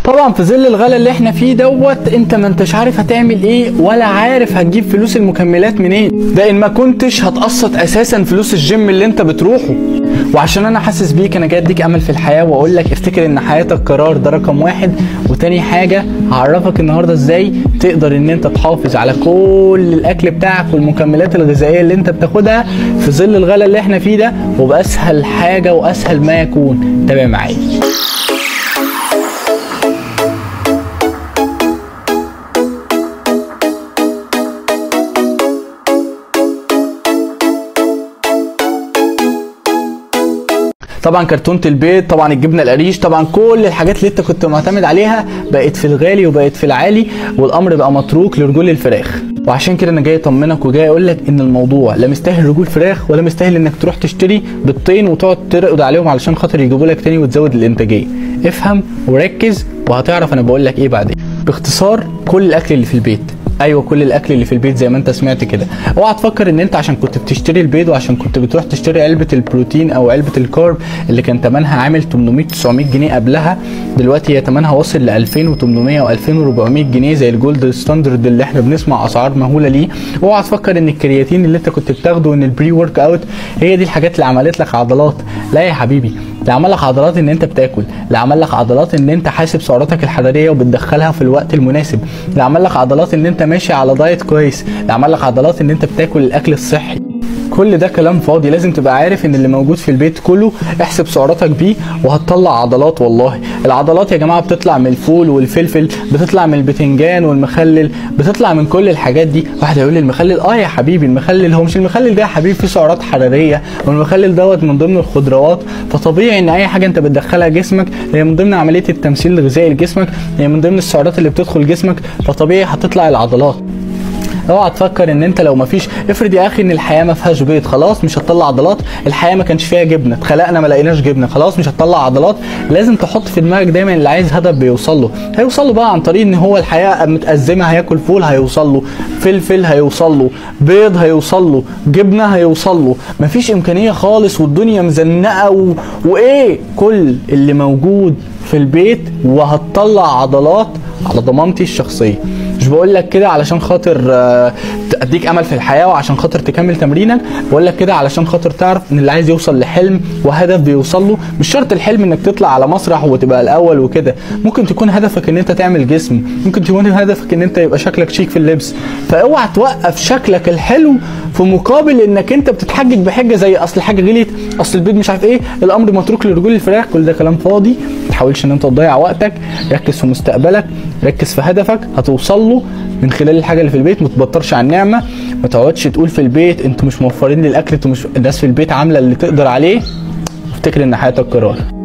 طبعا في ظل الغلا اللي احنا فيه دوت انت ما انتش عارف هتعمل ايه ولا عارف هتجيب فلوس المكملات منين، ده ان ما كنتش هتقسط اساسا فلوس الجيم اللي انت بتروحه. وعشان انا حاسس بيك انا جاي اديك امل في الحياه واقول لك افتكر ان حياتك قرار، ده رقم واحد. وتاني حاجه هعرفك النهارده ازاي تقدر ان انت تحافظ على كل الاكل بتاعك والمكملات الغذائيه اللي انت بتاخدها في ظل الغلا اللي احنا فيه ده، وباسهل حاجه واسهل ما يكون. تابع معايا. طبعا كرتونه البيض، طبعا الجبنه القريش، طبعا كل الحاجات اللي انت كنت معتمد عليها بقت في الغالي وبقت في العالي، والامر بقى متروك لرجول الفراخ. وعشان كده انا جاي اطمنك وجاي اقول لك ان الموضوع لا مستاهل رجول فراخ ولا مستاهل انك تروح تشتري بيضتين وتقعد ترقد عليهم علشان خاطر يجيبوا لك تاني وتزود الانتاجيه. افهم وركز وهتعرف انا بقول لك ايه بعدين. باختصار كل الاكل اللي في البيت، ايوه كل الاكل اللي في البيت زي ما انت سمعت كده. اوعى تفكر ان انت عشان كنت بتشتري البيض وعشان كنت بتروح تشتري علبه البروتين او علبه الكارب اللي كان ثمنها عامل 800 900 جنيه قبلها، دلوقتي هي ثمنها واصل ل 2800 و 2400 جنيه زي الجولد ستاندرد اللي احنا بنسمع اسعار مهوله ليه. اوعى تفكر ان الكرياتين اللي انت كنت بتاخده وان البري ورك اوت هي دي الحاجات اللي عملت لك عضلات. لا يا حبيبي، اللي عمل لك عضلات ان انت بتاكل، اللي عمل لك عضلات ان انت حاسب سعراتك الحراريه وبتدخلها في الوقت المناسب، اللي عمل لك عضلات ان انت ماشي على دايت كويس، اللي عمل لك عضلات ان انت بتاكل الاكل الصحي. كل ده كلام فاضي. لازم تبقى عارف ان اللي موجود في البيت كله احسب سعراتك بيه وهتطلع عضلات. والله العضلات يا جماعه بتطلع من الفول والفلفل، بتطلع من البتنجان والمخلل، بتطلع من كل الحاجات دي. واحد هيقول لي المخلل، يا حبيبي المخلل هو مش المخلل ده يا حبيبي فيه سعرات حراريه، والمخلل دوت من ضمن الخضروات، فطبيعي ان اي حاجه انت بتدخلها جسمك هي من ضمن عمليه التمثيل الغذائي لجسمك، هي من ضمن السعرات اللي بتدخل جسمك، فطبيعي هتطلع العضلات. اوعى تفكر ان انت لو مفيش، افرض يا اخي ان الحياه ما فيهاش بيض، خلاص مش هتطلع عضلات. الحياه ما كانش فيها جبنه، اتخلقنا ما لقيناش جبنه، خلاص مش هتطلع عضلات. لازم تحط في دماغك دايما اللي عايز هدف بيوصل له، هيوصل له بقى عن طريق ان هو الحياه متأزمه، هياكل فول هيوصل له، فلفل هيوصل له، بيض هيوصل له، جبنه هيوصل له. مفيش امكانيه خالص والدنيا مزنقه وايه، كل اللي موجود في البيت وهتطلع عضلات على ضمانتي الشخصيه. مش بقول لك كده علشان خاطر اديك امل في الحياه وعشان خاطر تكمل تمرينك، بقول لك كده علشان خاطر تعرف ان اللي عايز يوصل لحلم وهدف بيوصل له. مش شرط الحلم انك تطلع على مسرح وتبقى الاول وكده، ممكن تكون هدفك ان انت تعمل جسم، ممكن تكون هدفك ان انت يبقى شكلك شيك في اللبس. فاوعى توقف شكلك الحلو في مقابل انك انت بتتحجج بحجه زي اصل حاجه غليت، اصل البيض مش عارف ايه، الامر متروك لرجول الفراخ. كل ده كلام فاضي. ما تحاولش ان انت تضيع وقتك، ركز في مستقبلك، ركز في هدفك هتوصل له من خلال الحاجه اللي في البيت. ما تبطرش على النعمه، ما تقعدش تقول في البيت انتوا مش موفرين لي الاكل، انتوا مش، الناس في البيت عامله اللي تقدر عليه. افتكر ان حياتك قرار.